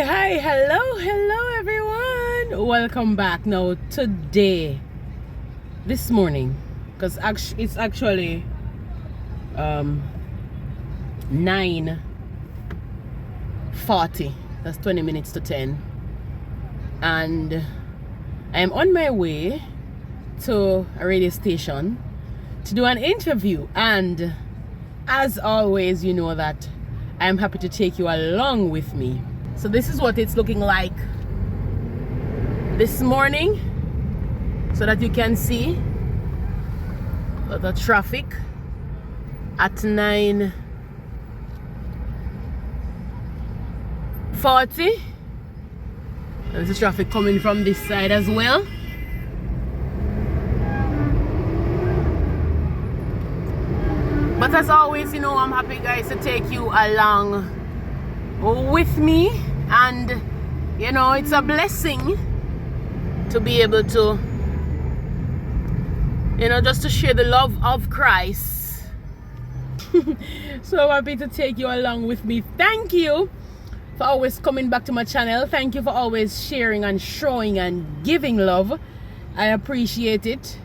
Hi, hello everyone. Welcome back. Now this morning, because it's actually 9:40. That's 20 minutes to 10, and I'm on my way to a radio station to do an interview. And as always, you know that I'm happy to take you along with me. So this is what it's looking like this morning, so that you can see the traffic at 9:40. There's the traffic coming from this side as well. But as always, you know, I'm happy, guys, to take you along with me. And, you know, it's a blessing to be able to, you know, just to share the love of Christ. So happy to take you along with me. Thank you for always coming back to my channel. Thank you for always sharing and showing and giving love. I appreciate it.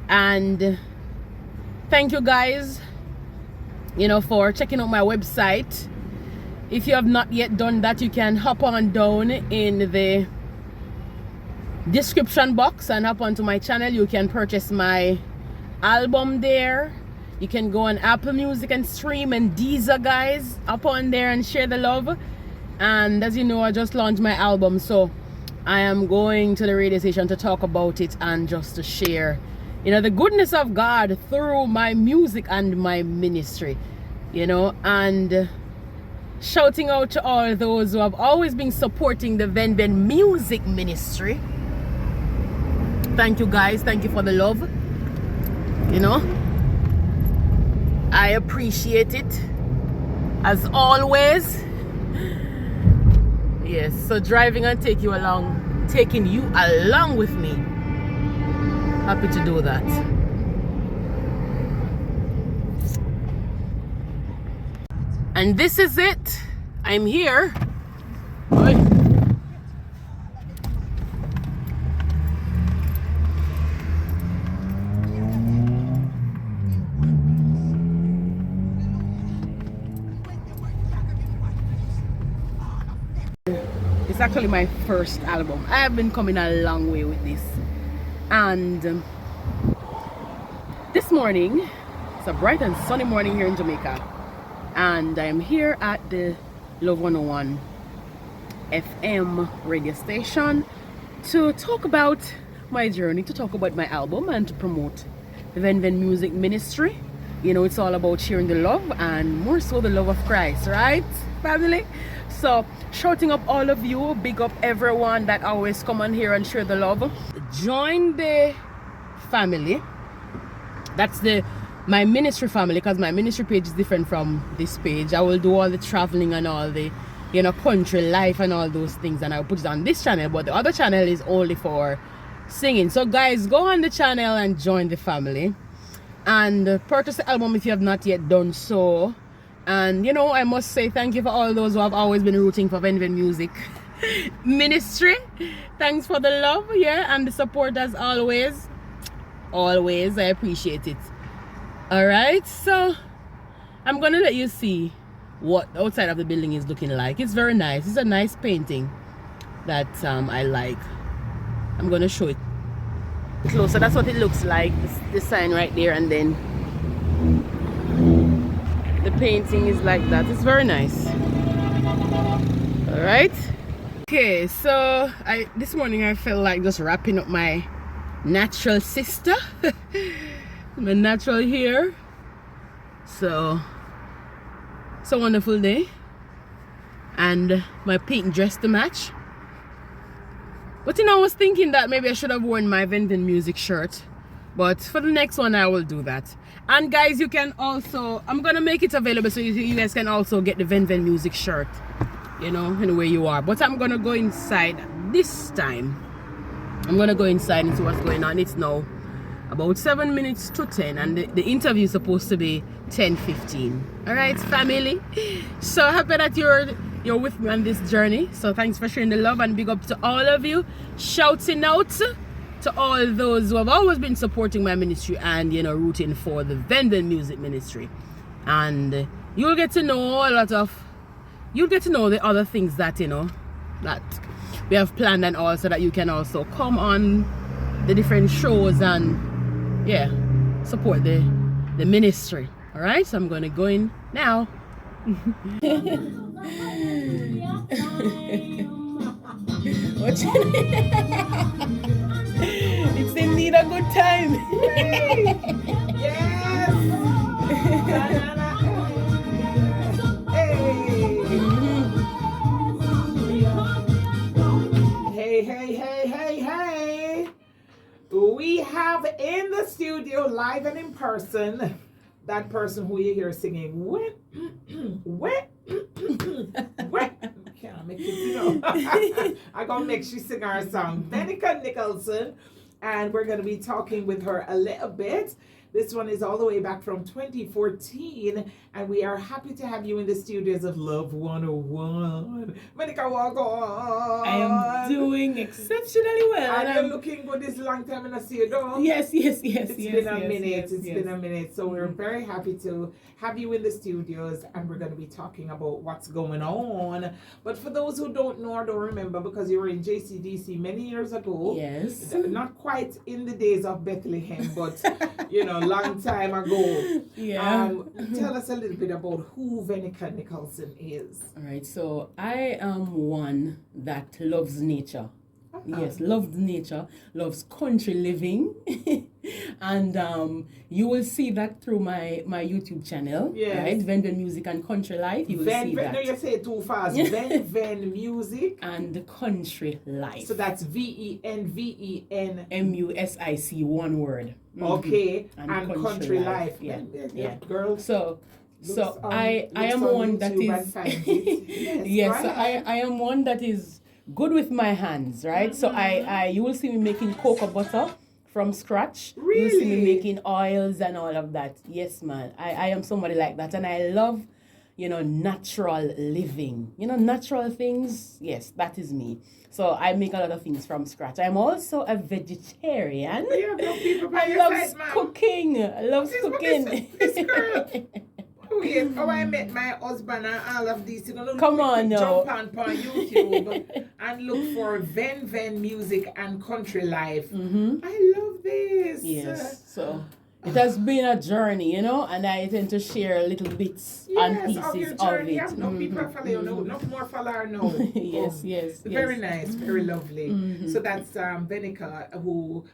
And thank you, guys, you know, for checking out my website. If you have not yet done that, you can hop on down in the description box and hop onto my channel. You can purchase my album there. You can go on Apple Music and stream, and Deezer, guys, up on there and share the love. And as you know, I just launched my album, so I am going to the radio station to talk about it and just to share, you know, the goodness of God through my music and my ministry, you know, and shouting out to all those who have always been supporting the Ven Music Ministry. Thank you, guys. Thank you for the love. You know, I appreciate it as always. Yes, so driving and taking you along with me. Happy to do that. And this is it. I'm here. Oi. It's actually my first album. I have been coming a long way with this. And this morning, it's a bright and sunny morning here in Jamaica. And I'm here at the Love 101 FM radio station to talk about my journey, to talk about my album, and to promote the Ven Music Ministry. You know, it's all about sharing the love, and more so the love of Christ, right, family? So shouting up all of you, big up everyone that always come on here and share the love. Join the family. That's my ministry family, because my ministry page is different from this page. I will do all the traveling and all the, you know, country life and all those things, and I'll put it on this channel, but the other channel is only for singing. So guys, go on the channel and join the family, and purchase the album if you have not yet done so. And you know, I must say thank you for all those who have always been rooting for Ven Music Ministry. Thanks for the love, yeah, and the support as always. Always, I appreciate it. All right, so I'm gonna let you see what the outside of the building is looking like. It's very nice. It's a nice painting that I like. I'm gonna show it closer. That's what it looks like. The sign right there, and then the painting is like that. It's very nice. All right. Okay, so this morning I felt like just wrapping up my natural sister. My natural hair. So it's a wonderful day, and my pink dress to match. But you know, I was thinking that maybe I should have worn my Ven Music shirt, but for the next one I will do that. And guys, you can also, I'm gonna make it available so you guys can also get the Ven Music shirt, you know, anywhere you are. But I'm gonna go inside this time. I'm gonna go inside and see what's going on. It's now about 7 minutes to 10, and the interview is supposed to be 10:15. All right, family, so happy that you're you're with me on this journey. So thanks for sharing the love, and big up to all of you. Shouting out to all those who have always been supporting my ministry and, you know, rooting for the Vendor Music Ministry. And you'll get to know you'll get to know the other things that, you know, that we have planned, and also that you can also come on the different shows and, yeah, support the ministry. All right, so I'm going to go in now. It's indeed a good time. Yes. Hey. We have in the studio, live and in person, that person who you hear singing, wet. Can't make it, you know. I'm going to make she sing our song. Venica Nicholson. And we're going to be talking with her a little bit. This one is all the way back from 2014, and we are happy to have you in the studios of Love 101. Venica, walk on. I am doing exceptionally well. And you're looking good this long time, and I see you, though. Yes. It's been a minute. So we're very happy to have you in the studios, and we're going to be talking about what's going on. But for those who don't know or don't remember, because you were in JCDC many years ago. Yes. Not quite in the days of Bethlehem, but, you know, long time ago. Yeah. Tell us a little bit about who Venica Nicholson is. All right, so I am one that loves nature. Yes, loves nature, loves country living. And you will see that through my YouTube channel, right? Vendor Music and Country Life. You will see that. No, you say it too fast. Ven Music and Country Life. So that's VEN MUSIC, one word. Okay, and Country Life. Yeah. Girl. So I am one that is yes. So I am one that is good with my hands, right? So I you will see me making cocoa butter from scratch. Really? You'll see me making oils and all of that. Yes, man. I am somebody like that, and I love, you know, natural living. You know, natural things. Yes, that is me. So I make a lot of things from scratch. I'm also a vegetarian. I love cooking. I love cooking. This girl. Oh, yes. Oh, I met my husband and all of these. Come on now. Jump on YouTube and look for Ven Music and Country Life. I love this. Yes. So it has been a journey, you know, and I tend to share little bits and pieces of your journey. of it. No people follow you, no more follower, no. Yes. Very nice, very lovely. So that's Venica,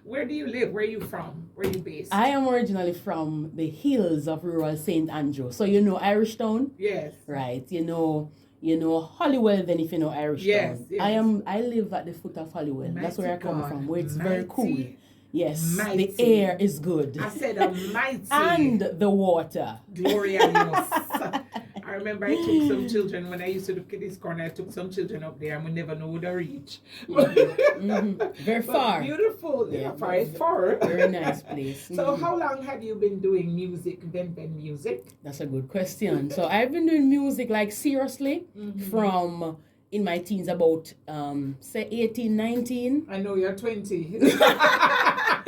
where do you live? Where are you from? Where are you based? I am originally from the hills of rural St. Andrew. So you know Irish Town? Yes. Right. You know Holywell, then if you know Irish Town. I live at the foot of Holywell. That's where I come from, where it's very cool. Yes, mighty. The air is good. I said a mighty. And the water. Gloria Dios. I remember I took some children, when I used to look at this corner, I took some children up there and we never know where to reach. Very far. Beautiful. Yeah, far. Very nice place. So how long have you been doing music, Ven Music? That's a good question. So I've been doing music, like, seriously, from in my teens, about say 18, 19. I know you're 20.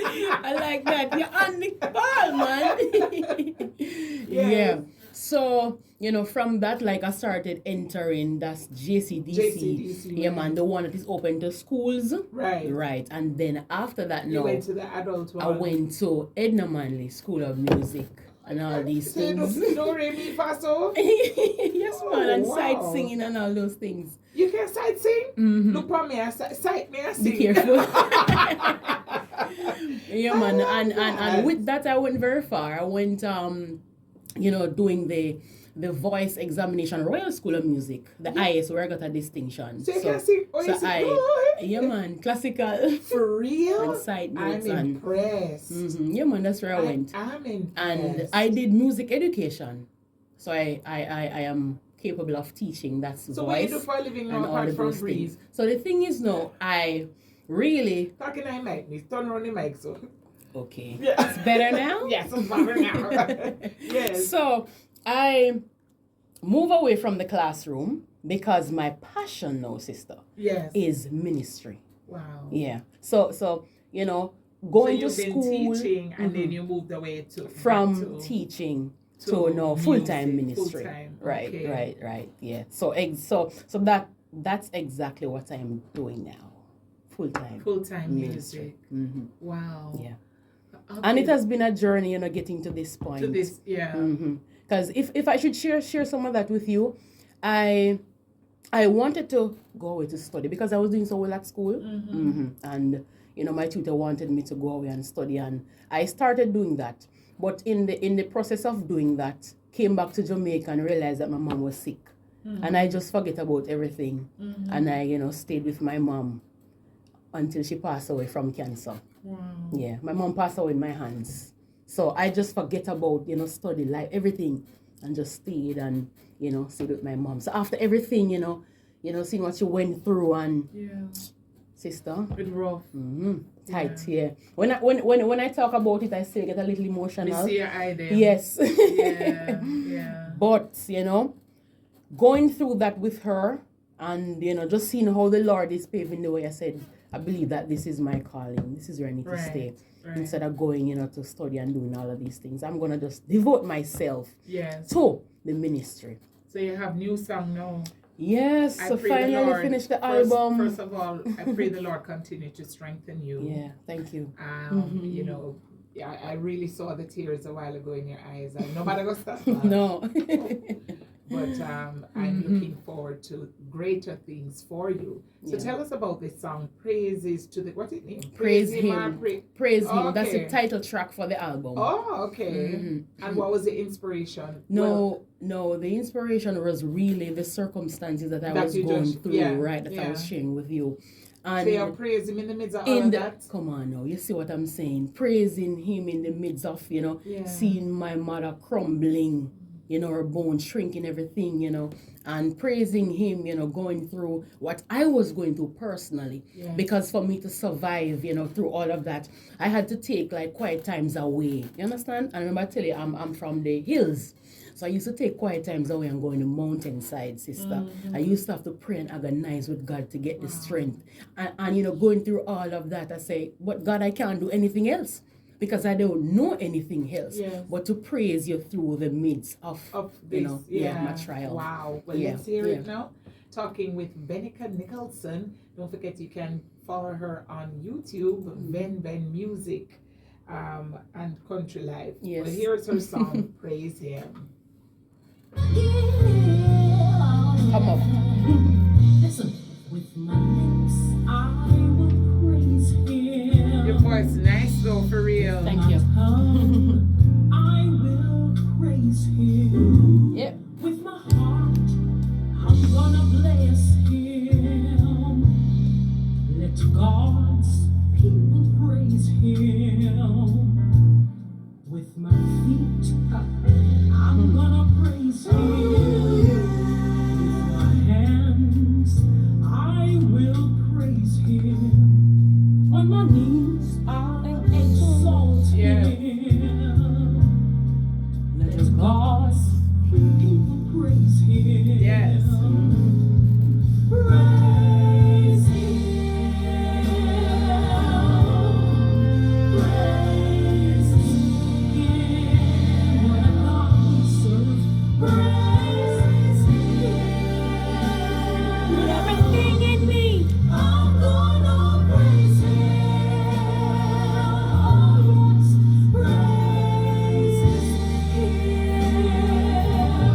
I like that. You're on the ball, man. Yeah. So, you know, from that, like, I started entering, that's JCDC. Yeah, man, the one that is open to schools. Right. And then after that, you went to the adult one. I went to Edna Manley School of Music and all these things. Yes, man, and sight singing and all those things. You can sight sing? Look for me, sight me, I sing. Be careful. Yeah, man, and with that, I went very far. I went, you know, doing the voice examination, Royal School of Music, the IS, where I got a distinction. So you can sing? Yeah, man, classical. For real? And side notes. I'm impressed. Yeah, man, that's where I went. I'm impressed. And I did music education. So I am capable of teaching. That's so voice. So what do you do for a living now apart from breathe? So the thing is, no, I really... Talking I mic, turn around the mic, so... Okay. Yeah. It's better now? Yes, it's better now. Yes. So I move away from the classroom, because my passion now, sister, Yes. is ministry. Wow. Yeah. So you know, going so to you've school been teaching and then you moved away from teaching to no full-time ministry. Full-time. Right, Okay. right. Yeah. So that's exactly what I'm doing now. Full-time ministry. music. Wow. Yeah. Okay. And it has been a journey, getting to this point. To this, yeah. Because if I should share some of that with you, I wanted to go away to study because I was doing so well at school. And my tutor wanted me to go away and study, and I started doing that. But in the process of doing that, came back to Jamaica and realized that my mom was sick. And I just forget about everything. And I stayed with my mom until she passed away from cancer. Wow. Yeah, my mom passed away in my hands. So I just forget about, study, life, everything, and just stayed and, stayed with my mom. So after everything, seeing what she went through and sister. It's rough. Tight, yeah. When I talk about it, I still get a little emotional. You see your eye there. Yes. Yeah. But, going through that with her and, just seeing how the Lord is paving the way, I said, I believe that this is my calling. This is where I need to stay. Right. Instead of going, to study and doing all of these things. I'm going to just devote myself to the ministry. So you have new song now. Yes, so finally finished the album. First of all, I pray the Lord continue to strengthen you. Yeah, thank you. I really saw the tears a while ago in your eyes. And nobody goes stop that. No. But I'm looking forward to greater things for you. So tell us about this song, Praises to the, what's it name? Praise Him. Praise Him. Okay. That's the title track for the album. Oh, okay. And what was the inspiration? No, the inspiration was really the circumstances that I was going through, I was sharing with you. And so you praise Him in the midst of all of that? Come on now, you see what I'm saying? Praising Him in the midst of, seeing my mother crumbling, her bones shrinking, everything, and praising Him, going through what I was going through personally. Yeah. Because for me to survive, through all of that, I had to take like quiet times away. You understand? And remember I tell you, I'm from the hills. So I used to take quiet times away and go in the mountainside, sister. I used to have to pray and agonize with God to get the strength. And going through all of that, I say, but God, I can't do anything else. Because I don't know anything else, but to praise you through the midst of this, my trial. Wow. Well, let's hear it now. Talking with Benica Nicholson. Don't forget you can follow her on YouTube, Ben Music, and Country Life. Yes. Well, here's her song, Praise Him. Come on. Listen, with my lips, I will praise Him. Your voice nice though, for real. Thank you. I will praise Him. Yep. With my heart, I'm gonna bless Him. Let God's people praise Him. With my feet, I'm gonna praise Him. With my hands, I will praise Him. On my knees, I'll exalt Him. Let God's people praise Him. Yes. Praise Him. Praise Him. What a God we serve. Praise Him. With everything in me, I'm gonna praise Him. Praise Him.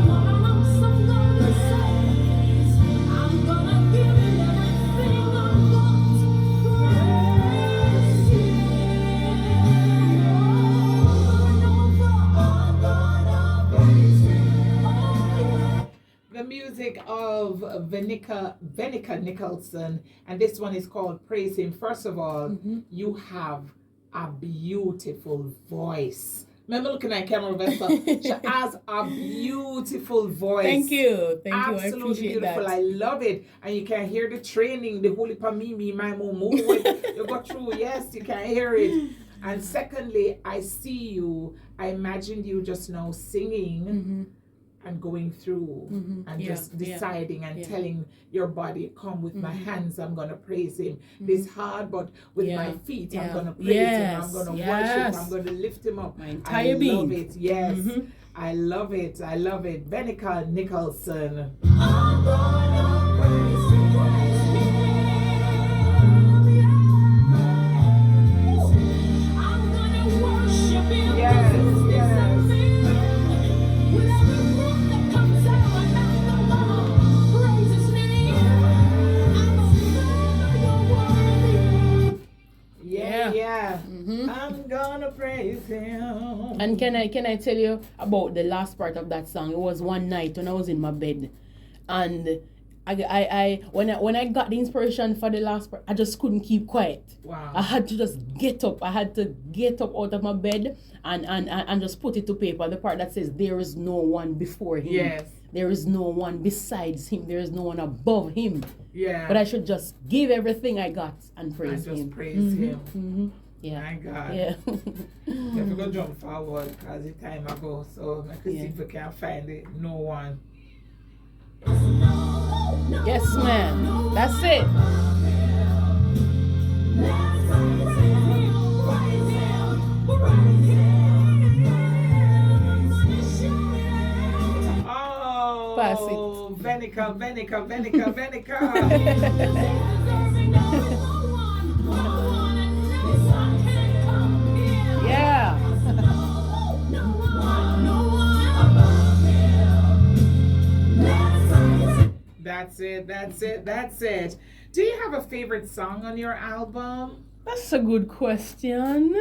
What else I'm gonna say? I'm gonna give Him everything I've got. Praise Him. I'm gonna praise Him. Oh, yeah. The music of Benica Nicholson, and this one is called Praise Him. First of all, you have a beautiful voice. Remember looking at camera, Vesta? She has a beautiful voice. Thank you. I Absolutely appreciate beautiful. that. I love it. And you can hear the training, the holy pamimi, my mumu. You go through, yes, you can hear it. And secondly, I see you, I imagined you just now singing. and going through and Yeah, just yeah, deciding and yeah. telling your body, come with my hands, I'm going to praise him. This hard, but with my Yeah, feet, yeah. I'm going to praise him. Yes, I'm going to yes. worship. I'm going to lift him up. My I entire love being. it. Yes. I love it. I love it. Benica Nicholson. I'm gonna praise him, I'm gonna worship him. Yes, yes. With every breath that comes out of my mouth, I'm gonna praise his name. I'm a Yeah, yeah. Mhm. I'm gonna praise him. And can I tell you about the last part of that song? It was one night when I was in my bed, and when I got the inspiration for the last part, I just couldn't keep quiet. Wow. I had to just get up. I had to get up out of my bed and just put it to paper. The part that says there is no one before him. Yes. There is no one besides him. There is no one above him. Yeah. But I should just give everything I got and and praise just him. praise him. Mm-hmm. Yeah. My God. Yeah. If we go jump forward, because the time ago, so I could see if we can find it. No one. Yes, man. That's it. Oh, Pass Venica, Venica, Venica, Venica. Yeah. That's it, that's it, that's it. Do you have a favorite song on your album? That's a good question.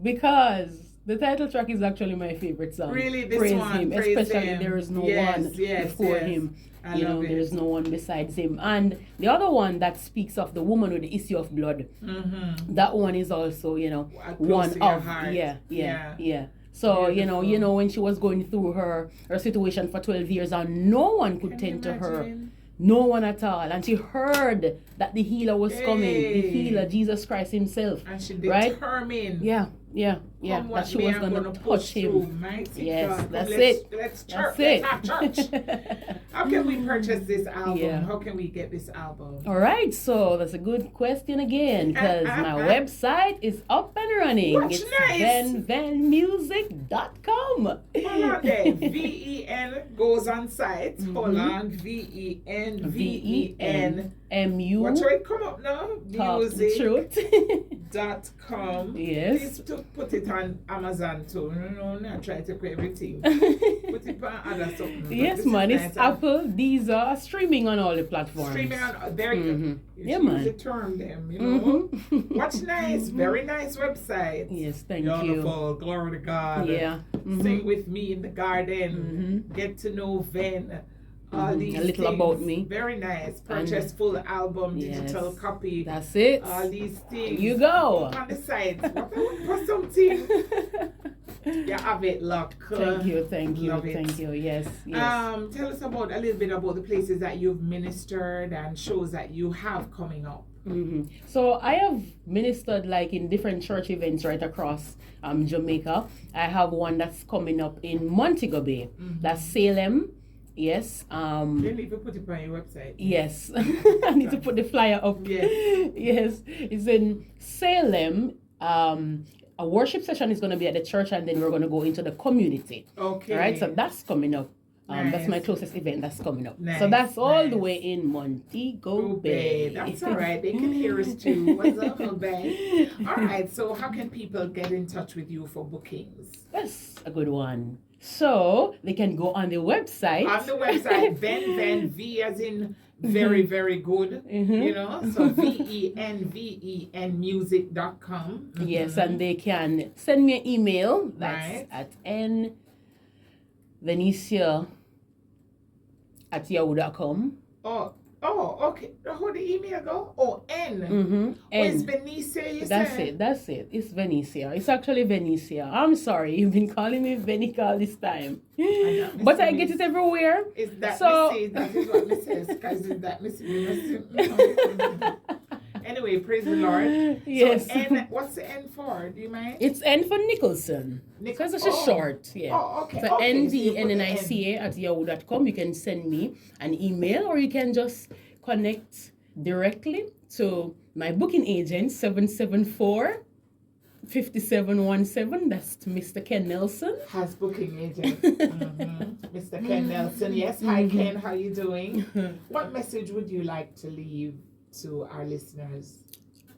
Because the title track is actually my favorite song. Really, this praise one, him. praise Especially him. there is no Yes, one yes, before yes. him. I You know, love it. there's no one besides him. And the other one that speaks of the woman with the issue of blood, that one is also, you know, Close one to your of heart. yeah. So, Beautiful. you know, when she was going through her situation for 12 years and no one could Can tend you to her. imagine? No one at all. And she heard that the healer was coming. The Hey. healer, Jesus Christ himself. And she Right? determined. Yeah. Come That what she may, was I'm going to gonna touch push through. him. Mighty Yes, God. Come, that's let's, it. Let's church. That's Let's it. have church. How can we purchase this album? Yeah. How can we get this album? All right, so that's a good question again because my website is up and running. That's It's nice. venmusic.com. Hold on there. VEN goes on site. Hold on. VEN. VENMU. Watch how it come up now. Talk the truth. Music.com. Yes. Please put it on Amazon too. No, not try to put everything. Put it on other something. But Yes, this man. is It's nice. Apple. These are streaming on all the platforms. Streaming on there you go. You Yeah, should man. use the term them, you know. What's nice, Mm-hmm. very nice website. Yes, thank Beautiful, glory to God. you. Yeah. Sing with me in the garden. Get to know Ven. All these A little things. about me. Very nice. Purchase full album, digital Yes. copy. That's it. All these things. You go. Up on the site. What I want for something. You have it, luck. Thank you. Love it. Thank you. Yes. Tell us about a little bit about the places that you've ministered and shows that you have coming up. So I have ministered like in different church events right across Jamaica. I have one that's coming up in Montego Bay. That's Salem. Yes. You didn't even put it on your website. Yes. I need to put the flyer up. Yes. Yes. It's in Salem. A worship session is going to be at the church, and then we're going to go into the community. Okay. All right. So that's coming up. That's Nice. my closest event that's coming up. Nice, So that's all nice. the way in Montego Bay. That's all right. They can hear us too. What's up, Bay? All right. So, how can people get in touch with you for bookings? That's a good one. So they can go on the website. On the website, Ven, V as in very, very good. You know, so VENVEN music.com. Yes, and they can send me an email. That's Right. at nvenetia@yahoo.com. Oh, okay. How the email go? Oh, N. Mm-hmm. Oh, it's Benicia, you said? That's it. It's Venetia. It's actually Venetia. I'm sorry, you've been calling me Venica all this time. But I get it everywhere. Is that So- Missy? That is what Missy says. Because is that Missy? Anyway, praise the Lord. Yes. So N, what's the N for? Do you mind? It's N for Nicholson. Because it's just short. Yeah. Oh, okay. So Okay, so you put the ndnica@yahoo.com. You can send me an email or you can just connect directly to my booking agent, 774-5717. That's Mr. Ken Nelson. Has booking agent. Mr. Ken Nelson. Yes. Hi, Ken. How you doing? What message would you like to leave to our listeners?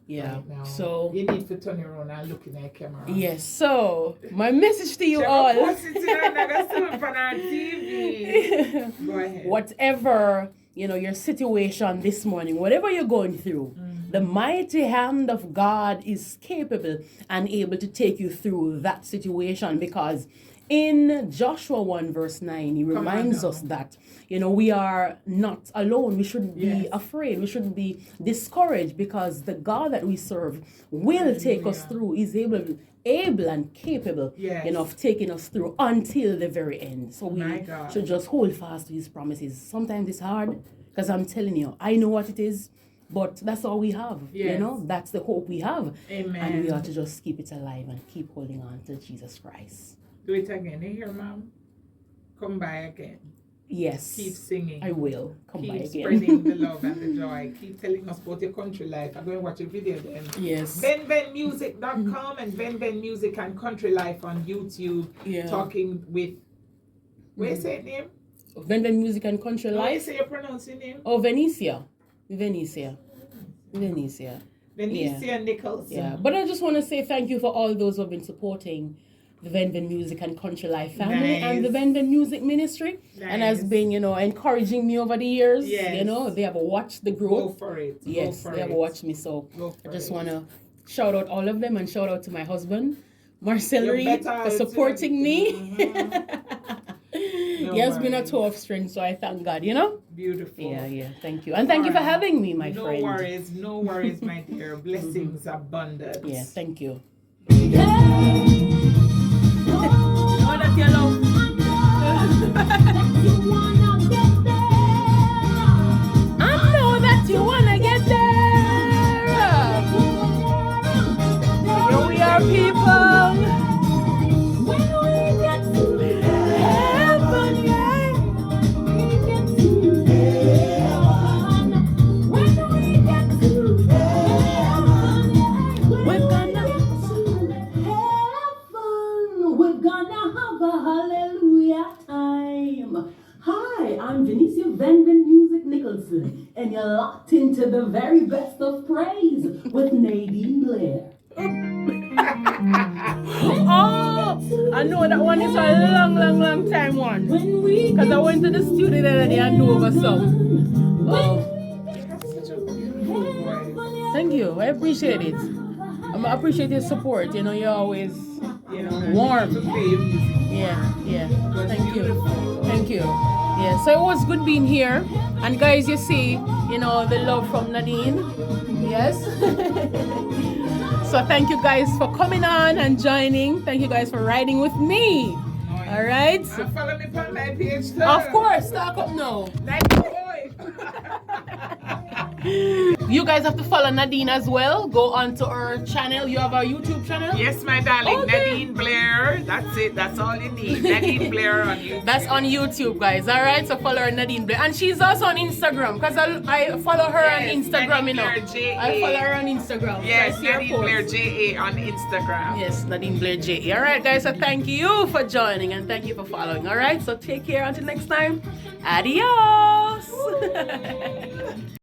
Yeah. Right now? So you need to turn around and look in the camera. yes. So my message to you Check all. out what's it in on our TV. Go ahead. Whatever, your situation this morning, whatever you're going through, the mighty hand of God is capable and able to take you through that situation, because in Joshua 1 verse 9, he reminds us that, we are not alone. We shouldn't be afraid. We shouldn't be discouraged, because the God that we serve will take us through. He's able and capable of taking us through until the very end. So we should just hold fast to his promises. Sometimes it's hard, because I'm telling you, I know what it is, but that's all we have. That's the hope we have. Amen. And we ought to just keep it alive and keep holding on to Jesus Christ. Do it again. You hear, Mom? Come by again. Yes. Keep singing. I will come by Keep again. spreading the love and the joy. Keep telling us about your country life. I'm going to watch a video then. Yes. BenBenMusic.com and Ben Music and Country Life on YouTube. Yeah. Talking with, what you say name? Ben Music and Country How you Life. say you pronounce your name? Oh, Venetia. Venicia Nicholson. Yeah. But I just want to say thank you for all those who have been supporting the Ben Music and Country Life family and the Ben Music ministry, and has been, encouraging me over the years. Yes. They have watched the growth. Go for it. Yes, they have watched me. So I just want to shout out all of them and shout out to my husband, Marcel Reed, for supporting me. He has been a toe of strength, so I thank God, Beautiful. Yeah, thank you. And thank you for having me, my friend. No worries, my dear. Blessings abundant. Yeah, thank you. Oh, that's your love. you wanna get there. I know that you wanna get there. Here we are, people. When we get to Heaven, yeah. we get to heaven. When we get to heaven, We're gonna- we're gonna have a hallelujah time. Hi, I'm Venicia Ben Music Nicholson, and you're locked into the very best of praise with Nadine Blair. Oh, I know that one is a long time one. When we Because I went to the studio the other day and knew over some. Oh, You have such a beautiful voice. thank you. I appreciate it. I appreciate your support. You're always, warm. To play your music. Yeah. Thank you. Yeah, so it was good being here. And guys, you see, the love from Nadine. Yes. So thank you guys for coming on and joining. Thank you guys for riding with me. All right. And follow me on my page too. Of course, talk up now. Like boy. You guys have to follow Nadine as well. Go on to her channel. You have a YouTube channel? Yes, my darling. Okay. Nadine Blair. That's it. That's all you need. Nadine Blair on YouTube. That's on YouTube, guys. All right, so follow her, Nadine Blair, and she's also on Instagram because I follow her on Instagram. Nadine Blair J.A. I follow her on Instagram. Yes, So I see her Nadine Blair posts. J.A. on Instagram. Yes, Nadine Blair J. All right, guys. So thank you for joining and thank you for following. All right, so take care until next time. Adios.